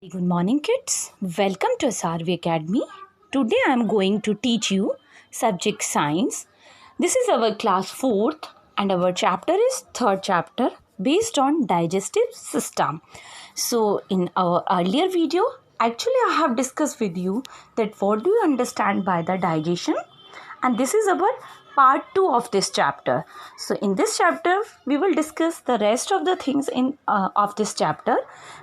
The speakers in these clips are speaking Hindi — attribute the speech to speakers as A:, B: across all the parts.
A: Good morning kids, welcome to SRV Academy. Today I am going to teach you subject science. This is our class 4th and our chapter is 3rd chapter based on digestive system. So in our earlier video, actually I have discussed with you that what do you understand by the digestion, and this is our part 2 of this chapter. So in this chapter we will discuss the rest of the things of this chapter,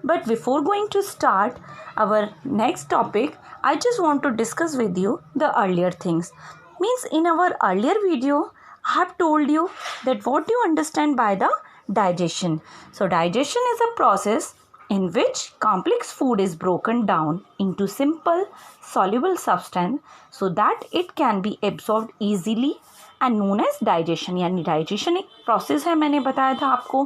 A: but before going to start our next topic, I just want to discuss with you the earlier things. Means in our earlier video I have told you that what you understand by the digestion. So digestion is a process in which complex food is broken down into simple soluble substance so that it can be absorbed easily and known as digestion. यानी डाइजेशन एक प्रोसेस है, मैंने बताया था आपको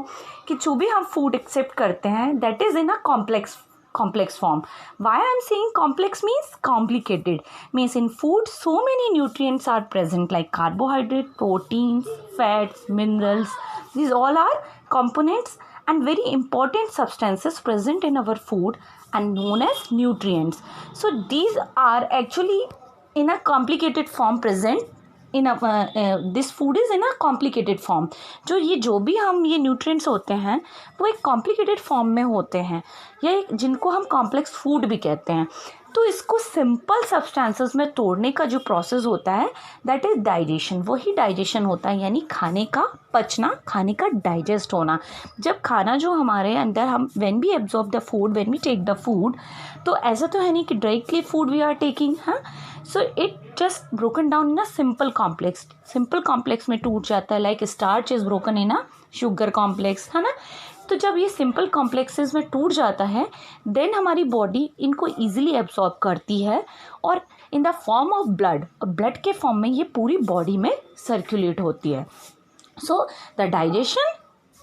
A: कि जो भी हम फूड एक्सेप्ट करते हैं that is in a complex form. Why I am saying complex means complicated. Means in food so many nutrients are present like carbohydrate, proteins, fats, minerals. These all are components and very important substances present in our food and known as nutrients. So these are actually in a complicated form present in this food is in a complicated form. जो भी हम ये nutrients होते हैं वो एक complicated form में होते हैं, या जिनको हम complex food भी कहते हैं. तो इसको सिंपल सब्सटेंसेस में तोड़ने का जो प्रोसेस होता है दैट इज डाइजेशन. वही डाइजेशन होता है, यानी खाने का पचना, खाने का डाइजेस्ट होना. जब खाना जो हमारे अंदर हम when we absorb the food, when we take the food, तो ऐसा तो है नहीं कि directly food we are taking. हाँ, so it just broken down in a simple complex में टूट जाता है. Like starch is broken in a sugar complex, है ना. तो जब ये सिंपल कॉम्प्लेक्सेस में टूट जाता है देन हमारी बॉडी इनको इजीली एब्जॉर्ब करती है और in the form of blood के फॉर्म में ये पूरी बॉडी में सर्कुलेट होती है. So the digestion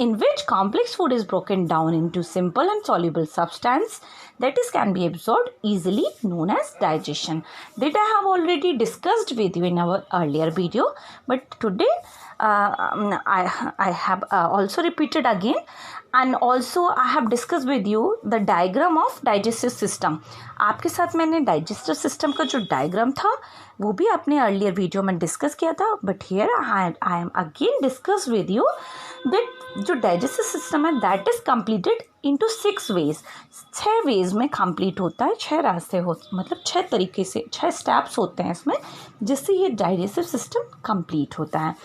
A: in which complex food is broken down into simple and soluble substance that is can be absorbed easily known as digestion. That I have already discussed with you in our earlier video, but today I have also repeated again, and also I have discussed with you the diagram of digestive system. आपके साथ मैंने digestive system का जो diagram था वो भी अपने earlier video में discuss किया था, but here I am again discuss with you that जो डाइजेस्टिव सिस्टम है that is completed into 6 ways. 6 ways में कंप्लीट होता है, 6 रास्ते हो, मतलब 6 तरीके से 6 स्टेप्स होते हैं इसमें जिससे ये डाइजेस्टिव सिस्टम कंप्लीट होता है.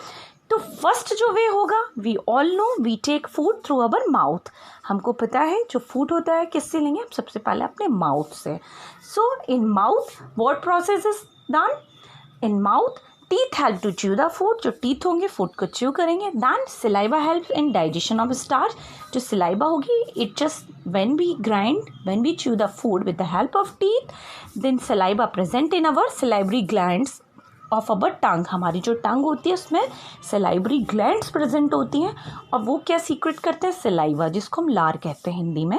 A: तो फर्स्ट जो वे होगा, we all know we take food through our mouth. हमको पता है जो फूड होता है किससे लेंगे, हम सबसे पहले अपने माउथ से. So in mouth what process is done in mouth. Teeth help to chew the food, जो टीथ होंगे फूड को च्यू करेंगे. Then saliva help in digestion of starch, जो सिलाइवा होगी it just when we chew the food with the help of teeth, then saliva present in our salivary glands of our tongue. हमारी जो टंग होती है उसमें सिलाइवरी ग्लैंड्स प्रेजेंट होती हैं और वो क्या सीक्रेट करते हैं, सिलाइवा, जिसको हम लार कहते हैं हिंदी में.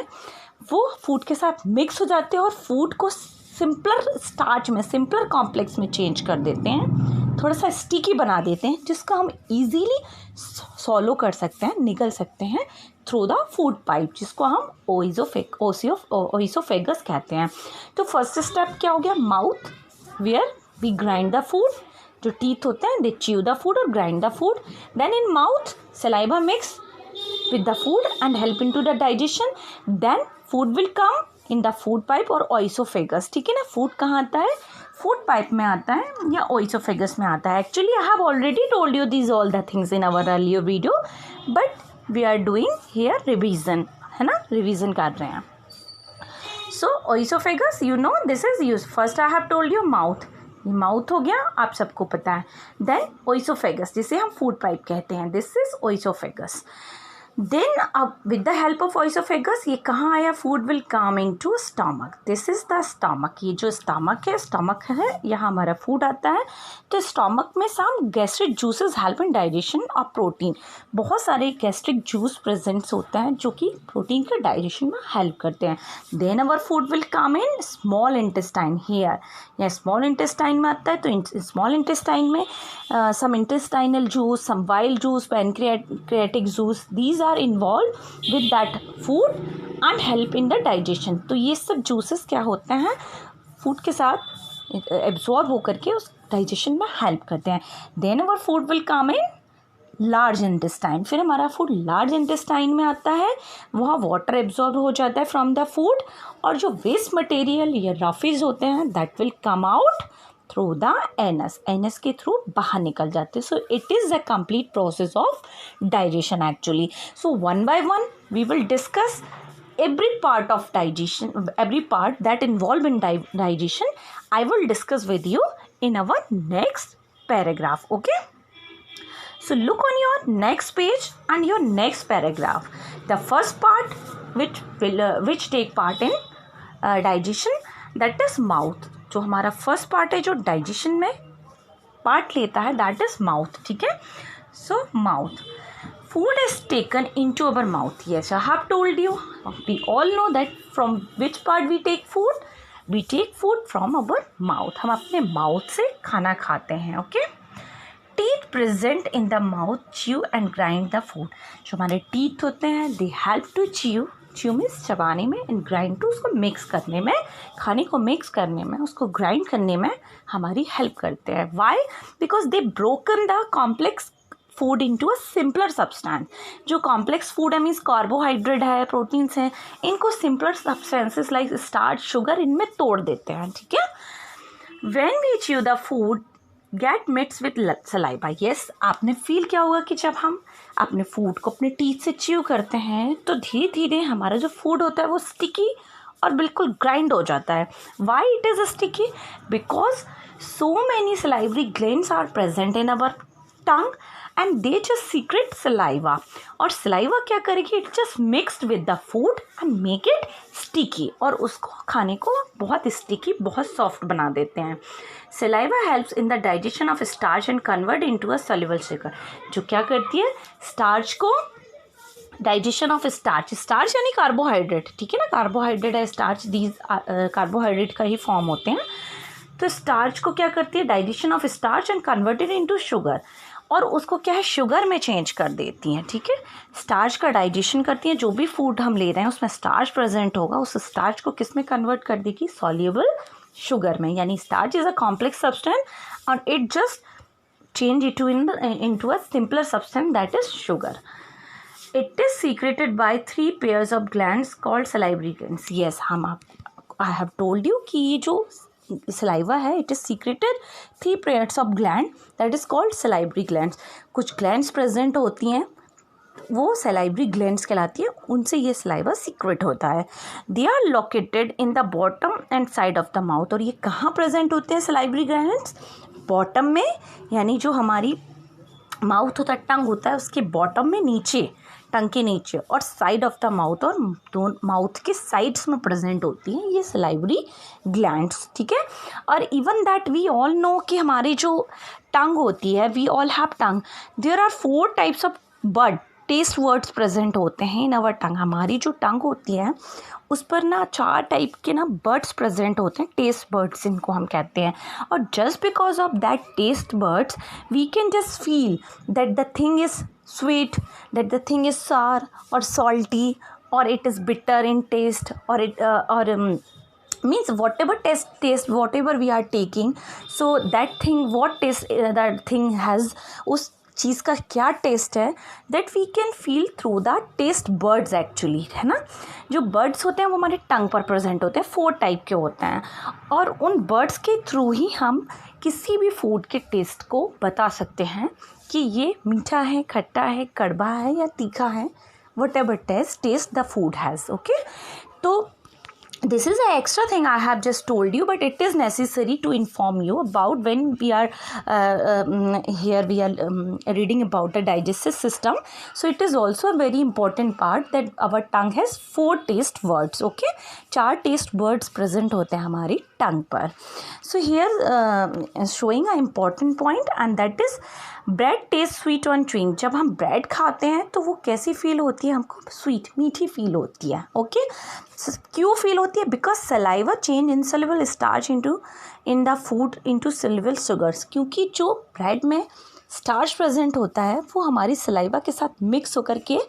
A: वो फूड के साथ मिक्स हो जाते हैं और फूड को सिंपलर स्टार्च में, सिंपलर कॉम्प्लेक्स में चेंज कर देते हैं, थोड़ा सा स्टिकी बना देते हैं, जिसको हम इजीली सॉलो कर सकते हैं, निगल सकते हैं थ्रू द फूड पाइप, जिसको हम ओइसोफेगस कहते हैं. तो फर्स्ट स्टेप क्या हो गया, mouth, where we grind the food. जो टीथ होते हैं दे च्यू द फूड और grind the food. Then in mouth saliva mix with the food and help into the digestion. Then food will come in the food pipe और oesophagus. ठीक है ना. food कहाँ आता है, food pipe में आता है या oesophagus में आता है. Actually I have already told you these all the things in our earlier video, but we are doing here revision, है ना, revision कर रहे हैं. So oesophagus, you know this is used. First I have told you mouth. ये माउथ हो गया, आप सबको पता है. देन ओइसोफेगस, जिसे हम फूड पाइप कहते हैं, दिस इज ओइसोफेगस. देन अब with the help of oesophagus ये कहाँ आया, food will come into stomach. This is the stomach. ये जो स्टमक है यहाँ हमारा फूड आता है. तो स्टमक में some gastric juices help in digestion of protein. बहुत सारे गैस्ट्रिक जूस प्रेजेंट्स होता है जो कि प्रोटीन के डाइजेशन में हेल्प करते हैं. Then our food will come in small intestine. Here या स्मॉल इंटेस्टाइन में आता है. तो स्मॉल इंटेस्टाइन में some intestinal juice, some bile juice, pancreatic juice, these juices are involved with that food and help in the digestion. तो ये सब juices क्या होते हैं, food के साथ absorb होकर के उस digestion में help करते हैं. Then our food will come in large intestine. फिर हमारा फूड लार्ज इंटेस्टाइन में आता है, वहाँ वाटर एब्जॉर्ब हो जाता है फ्रॉम द फूड, और जो वेस्ट मटेरियल या रफीज होते हैं that will come out through the anus के थ्रू बाहर निकल जाते हैं. So it is the complete process of digestion actually. So one by one we will discuss every part of digestion, every part that involved in digestion. I will discuss with you in our next paragraph. Okay, so look on your next page and your next paragraph. The first part which take part in digestion, that is mouth. जो हमारा फर्स्ट पार्ट है जो डाइजेशन में पार्ट लेता है, दैट इज माउथ. ठीक है, सो mouth. Food is taken into our mouth. Yes, I have told you. We all know that from which part we take food. We take food from our mouth. हम अपने माउथ से खाना खाते हैं. Okay. Teeth present in the mouth chew and grind the food. जो हमारे teeth होते हैं, they help to chew. Chew means चबाने में, and grind to उसको mix करने में, खाने को mix करने में, उसको grind करने में हमारी help करते हैं. Why? Because they broken the complex food into a simpler substance. जो कॉम्प्लेक्स फूड है मीन्स कार्बोहाइड्रेट है, प्रोटीन्स हैं, इनको simpler substances like starch, sugar इनमें तोड़ देते हैं. ठीक है. When we chew the food get mix with saliva. Yes, आपने फील किया होगा कि जब हम अपने फूड को अपने टीथ से च्यू करते हैं तो धीरे धीरे हमारा जो फूड होता है वो स्टिकी और बिल्कुल ग्राइंड हो जाता है. Why it is sticky? Because so many salivary glands are present in our tongue and they just secrete saliva. और सलाइवा क्या करेगी? It just mixed with the food and make it sticky, और उसको खाने को बहुत स्टिकी, बहुत सॉफ्ट बना देते हैं. Saliva helps in the digestion of starch and convert into a soluble sugar. जो क्या करती है? स्टार्च को, डाइजेशन ऑफ स्टार्च, स्टार्च यानी कार्बोहाइड्रेट. ठीक है ना, कार्बोहाइड्रेट है स्टार्च, दीज कार्बोहाइड्रेट का ही फॉर्म होते हैं. तो स्टार्च को क्या करती है? Digestion of starch and converted into sugar, और उसको क्या है? शुगर में चेंज कर देती हैं. ठीक है, स्टार्च का डाइजेशन करती हैं. जो भी फूड हम ले रहे हैं उसमें स्टार्च प्रेजेंट होगा, उस स्टार्च को किस में कन्वर्ट कर देगी? सॉल्युबल शुगर में. यानी starch is a complex substance और it just change it into a simpler substance that is sugar. It is secreted by 3 pairs of glands called salivary glands. Yes, I have told you कि ये जो सलाइवा है it is secreted 3 pairs of gland that is called salivary glands. कुछ ग्लैंड्स प्रेजेंट होती हैं, वो सलाइवरी ग्लैंड्स कहलाती है, उनसे ये सलाइवा सीक्रेट होता है. They are located in the bottom and side of the mouth. और ये कहाँ प्रेजेंट होते हैं सलाइवरी ग्लैंड्स? बॉटम में, यानी जो हमारी माउथ होता है, टंग होता है, उसके बॉटम में नीचे, टंग के नीचे, और साइड ऑफ द माउथ, और दोनों माउथ के साइड्स में प्रेजेंट होती हैं ये सलाइवरी ग्लैंड्स. ठीक है. और even that we all know कि हमारी जो टंग होती है, we all have tongue, there are 4 types of bud taste buds present होते हैं इन अवर टंग. हमारी जो टंग होती है उस पर ना 4 टाइप के ना बर्ड्स प्रेजेंट होते हैं, टेस्ट बर्ड्स इनको हम कहते हैं. और just because of that taste buds we can just feel that the thing is sweet, that the thing is sour or salty, or it is bitter in taste, or it means whatever taste whatever we are taking, so that thing, what taste that thing has, उस चीज़ का क्या टेस्ट है, that we can feel through the taste buds actually. है ना, जो बर्ड्स होते हैं वो हमारे टंग पर प्रेजेंट होते हैं, 4 टाइप के होते हैं, और उन बर्ड्स के थ्रू ही हम किसी भी फूड के टेस्ट को बता सकते हैं कि ये मीठा है, खट्टा है, कड़वा है या तीखा है. Whatever taste the food has. Okay, तो this is an extra thing I have just told you, but it is necessary to inform you about when we are here we are reading about the digestive system. So it is also a very important part that our tongue has 4 taste buds. Okay, 4 taste buds present होते हैं हमारी tongue पर. So here showing a important point, and that is bread test sweet on chewing. जब हम ब्रेड खाते हैं तो वो कैसी फील होती है? हमको स्वीट, मीठी फील होती है. ओके, क्यों फील होती है? Because saliva change insoluble starch in the food into soluble sugars. क्योंकि जो ब्रेड में स्टार्च प्रेजेंट होता है वो हमारी सलाइवा के साथ मिक्स होकर के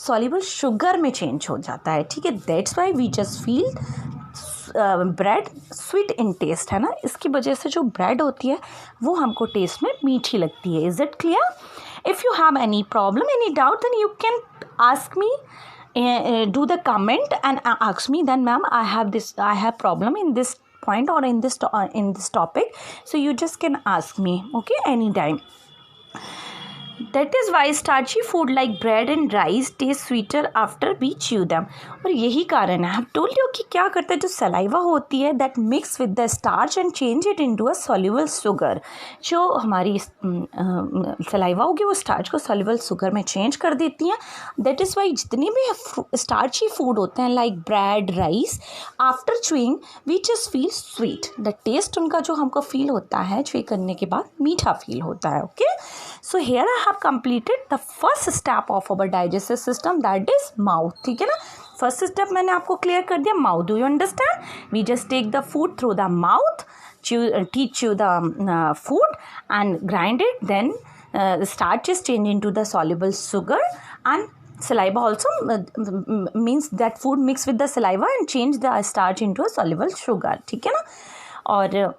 A: सॉल्युबल शुगर में चेंज हो जाता है, ठीक है। That's why we just feel bread sweet in taste, है ना। इसकी वजह से जो ब्रेड होती है वो हमको टेस्ट में मीठी लगती है। Is it clear? If you have any problem, any doubt, then you can ask me, do the comment and ask me, then ma'am I have problem in this point or in this topic, so you just can ask me, okay, anytime. That is why starchy food like bread and rice taste sweeter after we chew them. और यही कारण है, I have told you कि क्या करता है, जो सलाइवा होती है that mix with the starch and change it into a soluble sugar. जो हमारी सलाइवा होगी वो स्टार्च को soluble sugar में चेंज कर देती हैं. That is why जितने भी starchy food होते हैं like bread, rice, after chewing we just feel sweet. The taste उनका जो हमको फील होता है च्वे करने के बाद मीठा फील होता है. Okay, so here I have completed the first step of our digestive system, that is mouth. ठीक है ना, फर्स्ट स्टेप मैंने आपको क्लियर कर दिया, mouth. Do you understand? We just take the food through the mouth, chew the food and grind it, then starch is changed into the soluble sugar, and saliva also means that food mixed with the saliva and change the starch into a soluble sugar. ठीक है ना. और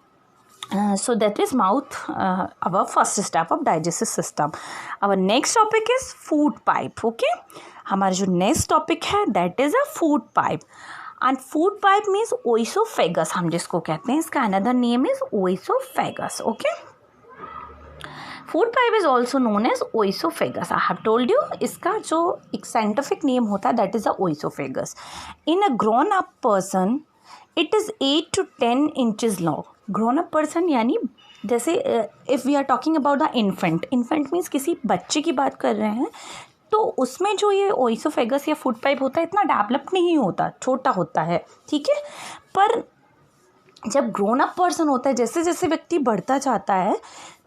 A: so that is mouth, our first step of digestive system. Our next topic is food pipe. Okay, हमारा जो next topic है that is a food pipe. And food pipe means oesophagus, हम जिसको कहते हैं, इसका another name is oesophagus. Okay, food pipe is also known as oesophagus. I have told you इसका जो एक scientific name होता है that is a oesophagus. In a grown up person it is 8 to 10 inches long. Grown up person यानी जैसे if we are talking about the infant means किसी बच्चे की बात कर रहे हैं, तो उसमें जो ये ओइसोफेगस या फूड पाइप होता है इतना डेवलप नहीं होता, छोटा होता है. ठीक है, पर जब ग्रोन अप पर्सन होता है, जैसे जैसे व्यक्ति बढ़ता जाता है,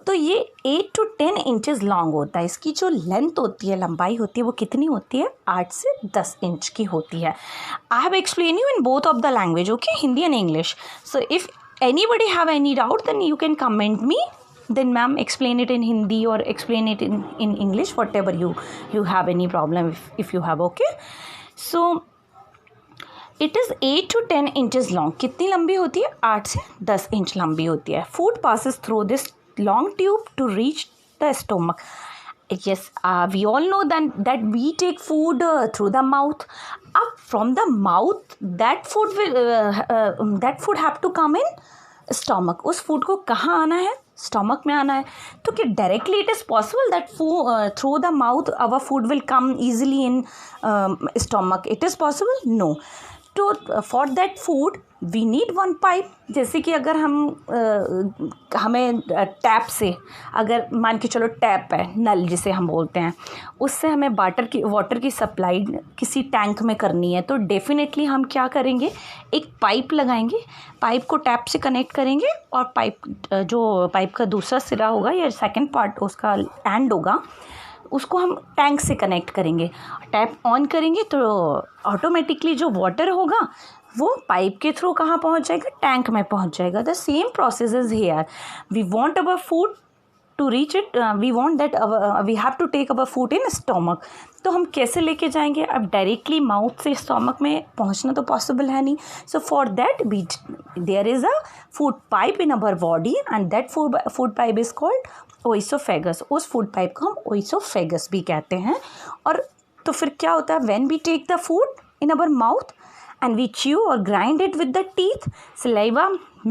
A: तो ये 8 to 10 इंचेस लॉन्ग होता है. इसकी जो लेंथ होती है, लंबाई होती है, वो कितनी होती है? 8 से 10 इंच की होती है. I have explain you in both of the language, okay, Hindi and English. So if anybody have any doubt, then you can comment me, then ma'am explain it in Hindi or explain it in English, whatever you have any problem if you have. Okay, so it is 8 to 10 inches long. कितनी लंबी होती है? 8 से 10 इंच लंबी होती है. Food passes through this long tube to reach the stomach. Yes, we all know that we take food through the mouth. Up from the mouth, that food have to come in stomach. उस food को कहाँ आना है? स्टमक में आना है. तो क्या directly it is possible that through the mouth our food will come easily in stomach? It is possible? No. तो for that food we need one pipe. जैसे कि अगर हमें टैप से, अगर मान के चलो टैप है, नल जिसे हम बोलते हैं, उससे हमें वाटर की सप्लाई किसी टैंक में करनी है, तो डेफिनेटली हम क्या करेंगे? एक पाइप लगाएंगे, पाइप को टैप से कनेक्ट करेंगे, और पाइप का दूसरा सिरा होगा या सेकेंड पार्ट उसका एंड होगा, उसको हम टैंक से कनेक्ट करेंगे. टैप ऑन करेंगे तो ऑटोमेटिकली जो वाटर होगा वो पाइप के थ्रू कहाँ पहुँच जाएगा? टैंक में पहुँच जाएगा. The same process is here. We want our food to reach it, we want that we have to take our food in stomach. तो हम कैसे लेके जाएंगे? अब डायरेक्टली माउथ से स्टमक में पहुंचना तो पॉसिबल है नहीं. So for that there is a food pipe in our body, and that food pipe is called oesophagus. उस फूड पाइप को हम ओइसोफेगस भी कहते हैं. और तो फिर क्या होता है? When we take the food in our mouth and we chew or grind it with the teeth, saliva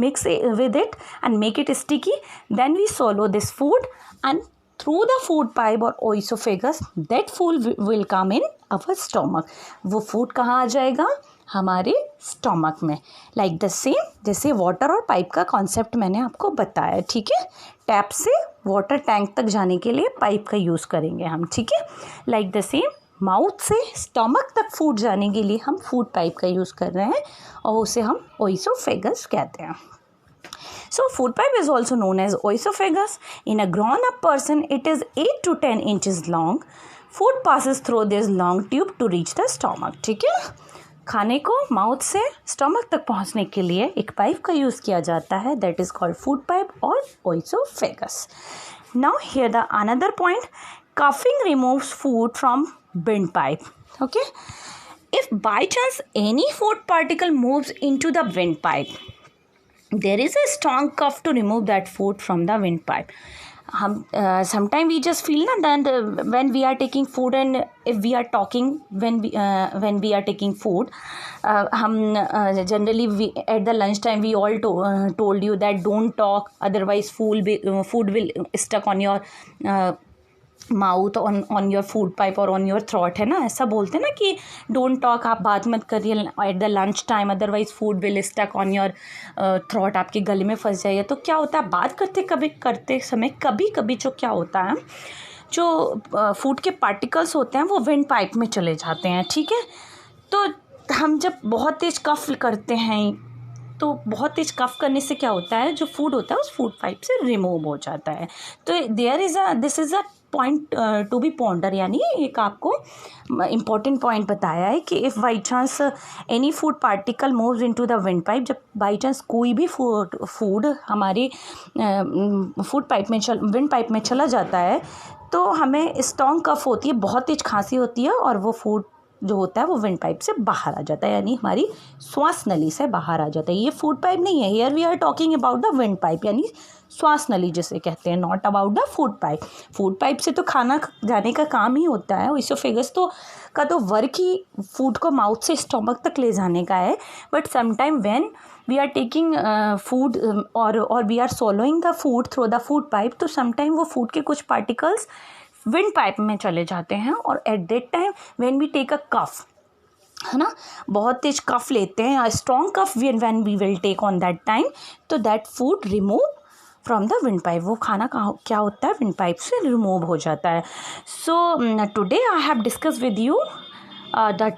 A: mix with it and make it sticky, then we swallow this food, and through the food pipe or oesophagus that food will come in our stomach. वो food कहाँ आ जाएगा? हमारे स्टमक में. लाइक द सेम जैसे वाटर और पाइप का कॉन्सेप्ट मैंने आपको बताया. ठीक है, टैप से वाटर टैंक तक जाने के लिए पाइप का यूज़ करेंगे हम. ठीक है, लाइक द सेम माउथ से स्टमक तक फूड जाने के लिए हम फूड पाइप का यूज़ कर रहे हैं, और उसे हम ओइसोफेगस कहते हैं. So food pipe is also known as oesophagus. In a grown-up person, it is 8 to 10 inches long. Food passes through this long tube to reach the stomach. ठीक है, खाने को माउथ से स्टमक तक पहुंचने के लिए एक पाइप का यूज़ किया जाता है, that is called food pipe और oesophagus. Now here the another point, coughing removes food from windpipe. Okay, if by chance any food particle moves into the windpipe, there is a strong cough to remove that food from the windpipe. Sometimes we just feel that when we are taking food and if we are talking when we are taking food, generally we at the lunch time we all told you that don't talk, otherwise food will stuck on your mouth on your food pipe और ऑन योर थ्रॉट, है ना, ऐसा बोलते हैं ना कि डोंट टॉक, आप बात मत करिए at the lunch time, otherwise food will stuck on your throat, आपके गले में फंस जाइए. तो क्या होता है, बात करते समय कभी कभी जो क्या होता है, जो फूड के पार्टिकल्स होते हैं वो विंड पाइप में चले जाते हैं. ठीक है, तो हम जब बहुत तेज़ कफ करते हैं तो बहुत तेज कफ करने से क्या होता है, जो फूड होता है उस फूड पाइप से रिमूव हो जाता है. तो this is a point to be ponder, यानी एक आपको इम्पॉर्टेंट पॉइंट बताया है कि if by chance any food particle moves into the wind pipe, जब बाई चांस कोई भी फूड हमारे फूड पाइप में विंड पाइप में चला जाता है तो हमें स्ट्रॉन्ग कफ होती है, बहुत तेज खांसी होती है और वो फूड जो होता है वो विंड पाइप से बाहर आ जाता है, यानी हमारी श्वास नली से बाहर आ जाता है. ये फूड पाइप नहीं है, here we are talking about the wind pipe, यानी श्वास नली जिसे कहते हैं, not about the food pipe. Food pipe से तो खाना जाने का काम ही होता है, इसोफेगस का तो वर्क ही फूड को माउथ से स्टमक तक ले जाने का है. But sometime when we are taking food और we are swallowing the food through the food pipe, तो समटाइम वो फूड के कुछ पार्टिकल्स विंड पाइप में चले जाते हैं और at that time when we take a cough, है ना, बहुत तेज कफ लेते हैं, strong cough when we will take on that time, तो that food remove from the wind pipe, वो खाना क्या होता है विंड पाइप से रिमूव हो जाता है. So today I have discuss with you the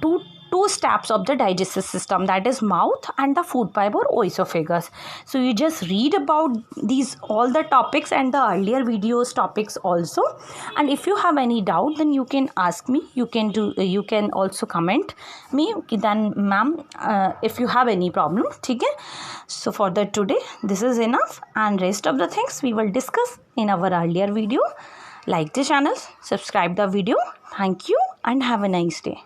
A: two steps of the digestive system, that is mouth and the food pipe or oesophagus. So you just read about these all the topics and the earlier videos topics also, and if you have any doubt then you can ask me, you can also comment me then ma'am if you have any problem. ठीक है, so for that today this is enough, and rest of the things we will discuss in our earlier video. Like the channel, subscribe the video. Thank you and have a nice day.